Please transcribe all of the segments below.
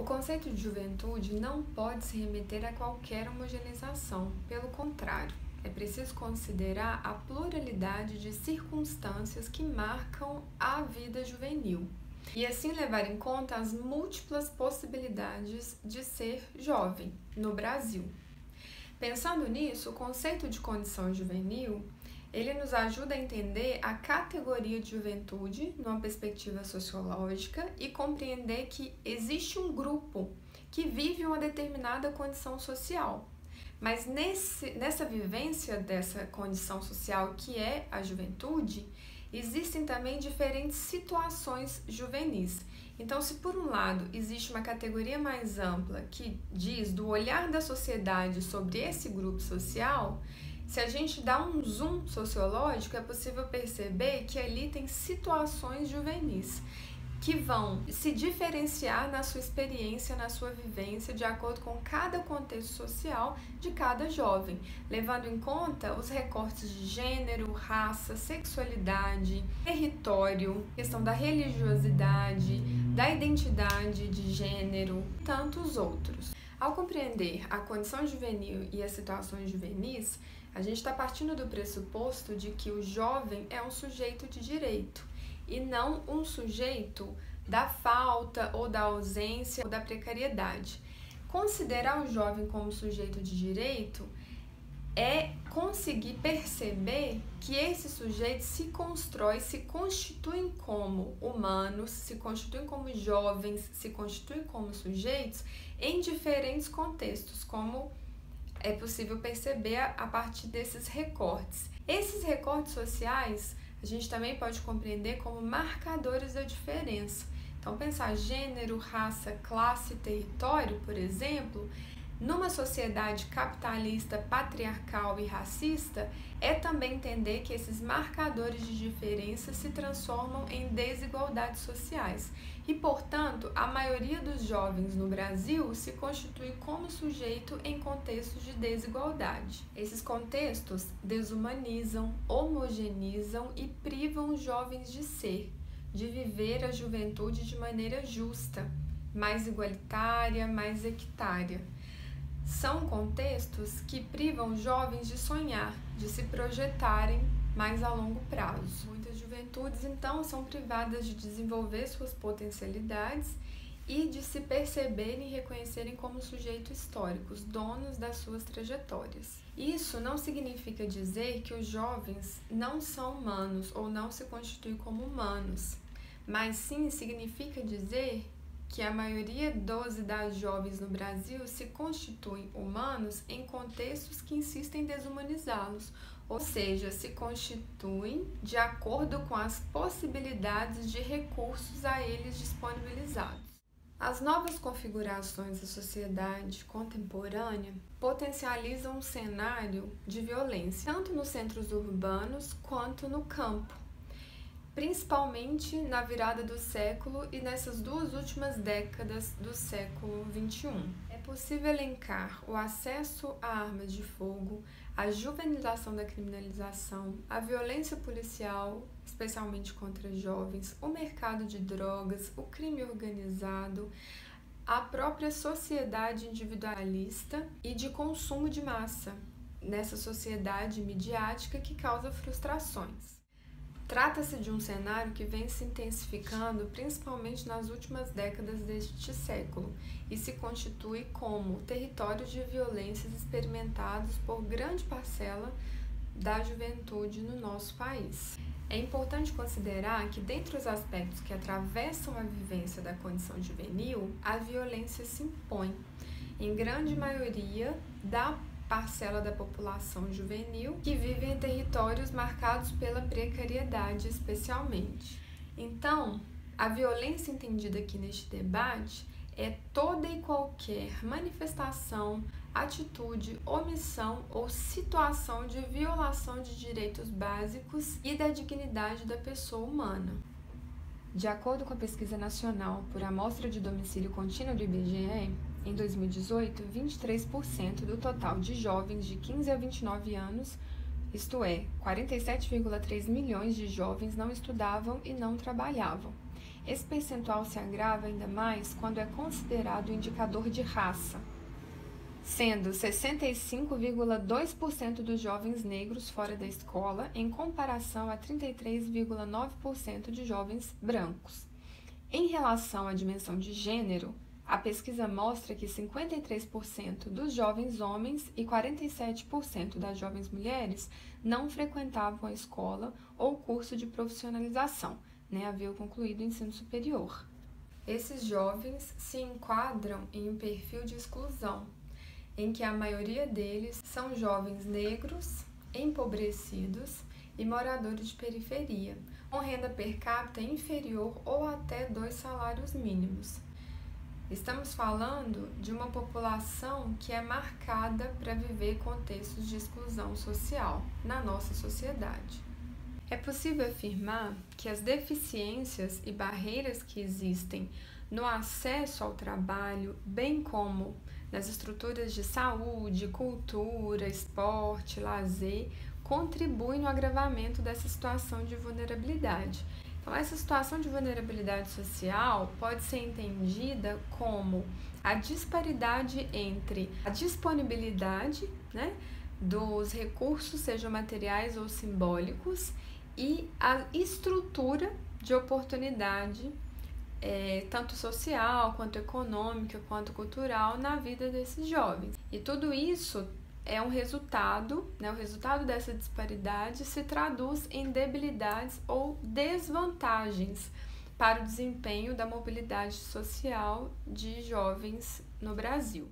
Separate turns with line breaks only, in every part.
O conceito de juventude não pode se remeter a qualquer homogeneização, pelo contrário, é preciso considerar a pluralidade de circunstâncias que marcam a vida juvenil e assim levar em conta as múltiplas possibilidades de ser jovem no Brasil. Pensando nisso, o conceito de condição juvenil, ele nos ajuda a entender a categoria de juventude numa perspectiva sociológica e compreender que existe um grupo que vive uma determinada condição social. Mas nessa vivência dessa condição social que é a juventude, existem também diferentes situações juvenis. Então, se por um lado existe uma categoria mais ampla que diz do olhar da sociedade sobre esse grupo social, se a gente dá um zoom sociológico, é possível perceber que ali tem situações juvenis que vão se diferenciar na sua experiência, na sua vivência, de acordo com cada contexto social de cada jovem, levando em conta os recortes de gênero, raça, sexualidade, território, questão da religiosidade, da identidade de gênero e tantos outros. Ao compreender a condição juvenil e as situações juvenis, a gente está partindo do pressuposto de que o jovem é um sujeito de direito e não um sujeito da falta ou da ausência ou da precariedade. Considerar o jovem como sujeito de direito é conseguir perceber que esse sujeito se constrói, se constituem como humanos, se constituem como jovens, se constituem como sujeitos em diferentes contextos, como é possível perceber a partir desses recortes. Esses recortes sociais a gente também pode compreender como marcadores da diferença. Então, pensar gênero, raça, classe, território, por exemplo, numa sociedade capitalista, patriarcal e racista, é também entender que esses marcadores de diferença se transformam em desigualdades sociais. E, portanto, a maioria dos jovens no Brasil se constitui como sujeito em contextos de desigualdade. Esses contextos desumanizam, homogeneizam e privam os jovens de ser, de viver a juventude de maneira justa, mais igualitária, mais equitária. São contextos que privam os jovens de sonhar, de se projetarem mais a longo prazo. Muitas juventudes, então, são privadas de desenvolver suas potencialidades e de se perceberem e reconhecerem como sujeitos históricos, donos das suas trajetórias. Isso não significa dizer que os jovens não são humanos ou não se constituem como humanos, mas sim significa dizer que a maioria dos e das jovens no Brasil se constituem humanos em contextos que insistem em desumanizá-los, ou seja, se constituem de acordo com as possibilidades de recursos a eles disponibilizados. As novas configurações da sociedade contemporânea potencializam um cenário de violência, tanto nos centros urbanos quanto no campo, principalmente na virada do século e nessas duas últimas décadas do século XXI. É possível elencar o acesso a armas de fogo, a juvenilização da criminalização, a violência policial, especialmente contra jovens, o mercado de drogas, o crime organizado, a própria sociedade individualista e de consumo de massa, nessa sociedade midiática que causa frustrações. Trata-se de um cenário que vem se intensificando principalmente nas últimas décadas deste século e se constitui como território de violências experimentados por grande parcela da juventude no nosso país. É importante considerar que, dentre os aspectos que atravessam a vivência da condição juvenil, a violência se impõe, em grande maioria da parcela da população juvenil que vive em territórios marcados pela precariedade especialmente. Então, a violência entendida aqui neste debate é toda e qualquer manifestação, atitude, omissão ou situação de violação de direitos básicos e da dignidade da pessoa humana. De acordo com a pesquisa nacional por amostra de domicílio contínua do IBGE, em 2018, 23% do total de jovens de 15 a 29 anos isto é, 47,3 milhões de jovens não estudavam e não trabalhavam. Esse percentual se agrava ainda mais quando é considerado o indicador de raça, sendo 65,2% dos jovens negros fora da escola, em comparação a 33,9% de jovens brancos. Em relação à dimensão de gênero, a pesquisa mostra que 53% dos jovens homens e 47% das jovens mulheres não frequentavam a escola ou curso de profissionalização, haviam concluído o ensino superior. Esses jovens se enquadram em um perfil de exclusão, em que a maioria deles são jovens negros, empobrecidos e moradores de periferia, com renda per capita inferior ou até 2 salários mínimos. Estamos falando de uma população que é marcada para viver contextos de exclusão social na nossa sociedade. É possível afirmar que as deficiências e barreiras que existem no acesso ao trabalho, bem como nas estruturas de saúde, cultura, esporte, lazer, contribuem no agravamento dessa situação de vulnerabilidade. Então, essa situação de vulnerabilidade social pode ser entendida como a disparidade entre a disponibilidade, dos recursos, sejam materiais ou simbólicos, e a estrutura de oportunidade, tanto social, quanto econômica, quanto cultural, na vida desses jovens. E tudo isso é um resultado, o resultado dessa disparidade se traduz em debilidades ou desvantagens para o desempenho da mobilidade social de jovens no Brasil.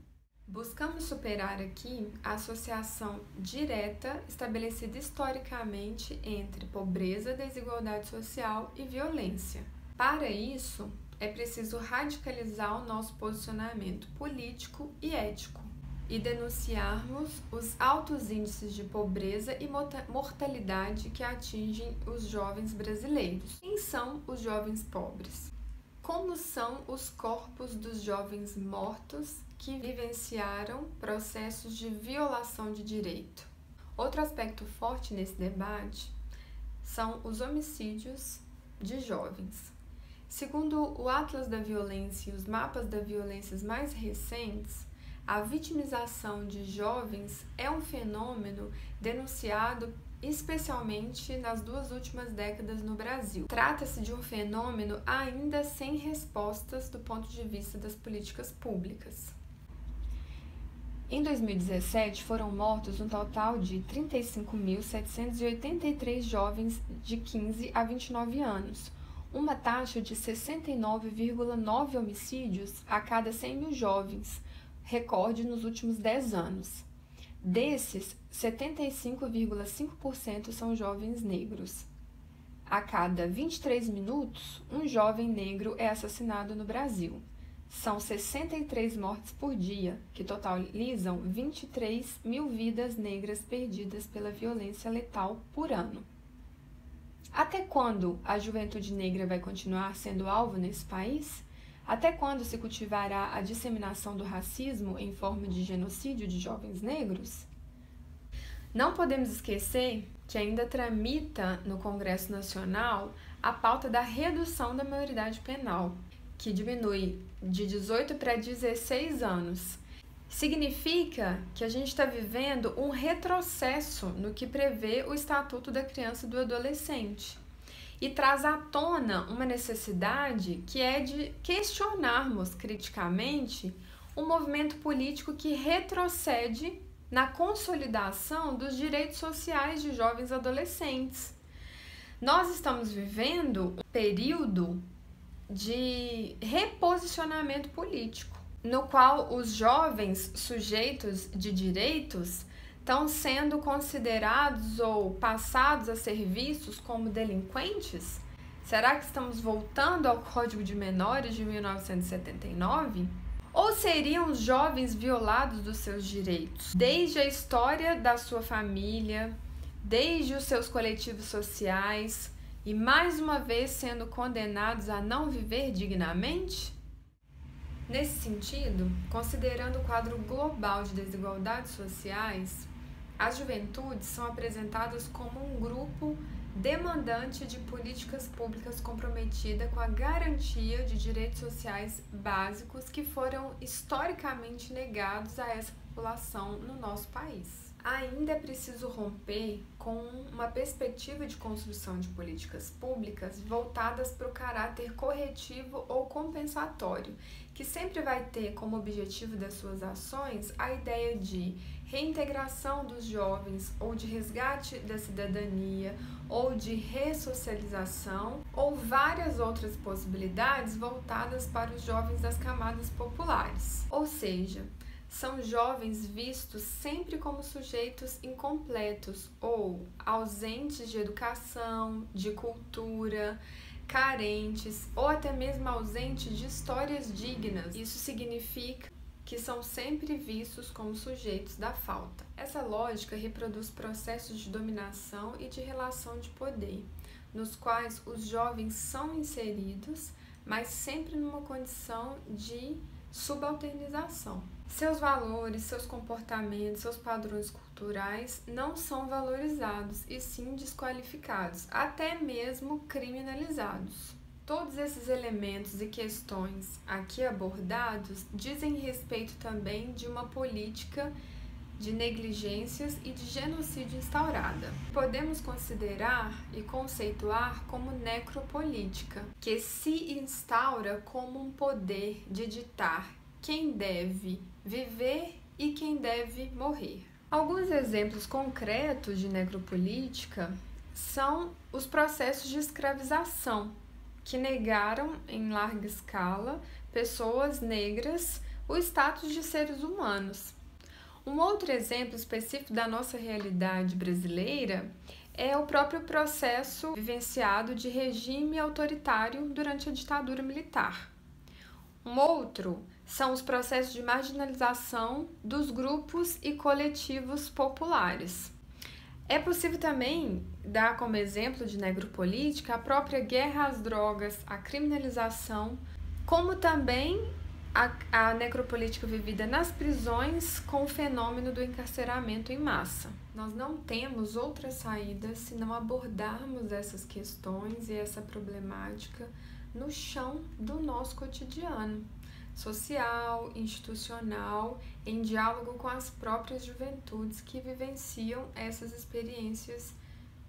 Buscamos superar aqui a associação direta estabelecida historicamente entre pobreza, desigualdade social e violência. Para isso, é preciso radicalizar o nosso posicionamento político e ético e denunciarmos os altos índices de pobreza e mortalidade que atingem os jovens brasileiros. Quem são os jovens pobres? Como são os corpos dos jovens mortos que vivenciaram processos de violação de direito? Outro aspecto forte nesse debate são os homicídios de jovens. Segundo o Atlas da Violência e os mapas da violência mais recentes, a vitimização de jovens é um fenômeno denunciado especialmente nas 2 últimas décadas no Brasil. Trata-se de um fenômeno ainda sem respostas do ponto de vista das políticas públicas. Em 2017, foram mortos um total de 35.783 jovens de 15 a 29 anos, uma taxa de 69,9 homicídios a cada 100 mil jovens, recorde nos últimos 10 anos. Desses, 75,5% são jovens negros. A cada 23 minutos, um jovem negro é assassinado no Brasil. São 63 mortes por dia, que totalizam 23 mil vidas negras perdidas pela violência letal por ano. Até quando a juventude negra vai continuar sendo alvo nesse país? Até quando se cultivará a disseminação do racismo em forma de genocídio de jovens negros? Não podemos esquecer que ainda tramita no Congresso Nacional a pauta da redução da maioridade penal, que diminui de 18 para 16 anos. Significa que a gente está vivendo um retrocesso no que prevê o Estatuto da Criança e do Adolescente e traz à tona uma necessidade que é de questionarmos criticamente um movimento político que retrocede na consolidação dos direitos sociais de jovens adolescentes. Nós estamos vivendo um período de reposicionamento político, no qual os jovens sujeitos de direitos estão sendo considerados ou passados a ser vistos como delinquentes? Será que estamos voltando ao Código de Menores de 1979? Ou seriam os jovens violados dos seus direitos, desde a história da sua família, desde os seus coletivos sociais, e mais uma vez sendo condenados a não viver dignamente? Nesse sentido, considerando o quadro global de desigualdades sociais, As juventudes são apresentadas como um grupo demandante de políticas públicas comprometida com a garantia de direitos sociais básicos que foram historicamente negados a essa população no nosso país. Ainda é preciso romper com uma perspectiva de construção de políticas públicas voltadas para o caráter corretivo ou compensatório, que sempre vai ter como objetivo das suas ações a ideia de reintegração dos jovens, ou de resgate da cidadania, ou de ressocialização, ou várias outras possibilidades voltadas para os jovens das camadas populares. Ou seja, são jovens vistos sempre como sujeitos incompletos ou ausentes de educação, de cultura, carentes ou até mesmo ausentes de histórias dignas. Isso significa que são sempre vistos como sujeitos da falta. Essa lógica reproduz processos de dominação e de relação de poder, nos quais os jovens são inseridos, mas sempre numa condição de subalternização. Seus valores, seus comportamentos, seus padrões culturais não são valorizados e sim desqualificados, até mesmo criminalizados. Todos esses elementos e questões aqui abordados dizem respeito também de uma política de negligências e de genocídio instaurada. Podemos considerar e conceituar como necropolítica, que se instaura como um poder de ditar quem deve viver e quem deve morrer. Alguns exemplos concretos de necropolítica são os processos de escravização, que negaram em larga escala pessoas negras o status de seres humanos. Um outro exemplo específico da nossa realidade brasileira é o próprio processo vivenciado de regime autoritário durante a ditadura militar. Um outro são os processos de marginalização dos grupos e coletivos populares. É possível também dar como exemplo de necropolítica a própria guerra às drogas, a criminalização, como também a necropolítica vivida nas prisões com o fenômeno do encarceramento em massa. Nós não temos outra saída se não abordarmos essas questões e essa problemática no chão do nosso cotidiano, social, institucional, em diálogo com as próprias juventudes que vivenciam essas experiências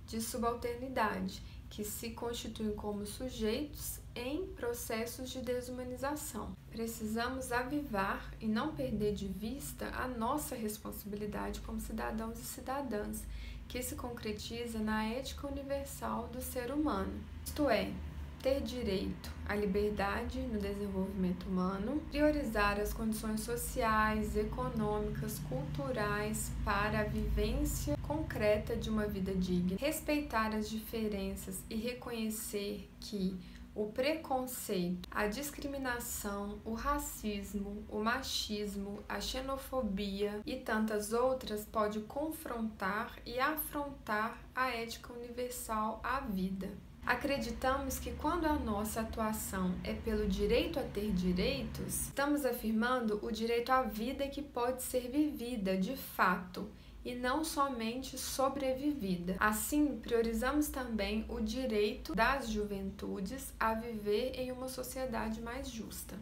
de subalternidade, que se constituem como sujeitos em processos de desumanização. Precisamos avivar e não perder de vista a nossa responsabilidade como cidadãos e cidadãs, que se concretiza na ética universal do ser humano, isto é, ter direito à liberdade no desenvolvimento humano, priorizar as condições sociais, econômicas, culturais para a vivência concreta de uma vida digna, respeitar as diferenças e reconhecer que o preconceito, a discriminação, o racismo, o machismo, a xenofobia e tantas outras pode confrontar e afrontar a ética universal à vida. Acreditamos que quando a nossa atuação é pelo direito a ter direitos, estamos afirmando o direito à vida que pode ser vivida de fato e não somente sobrevivida. Assim, priorizamos também o direito das juventudes a viver em uma sociedade mais justa.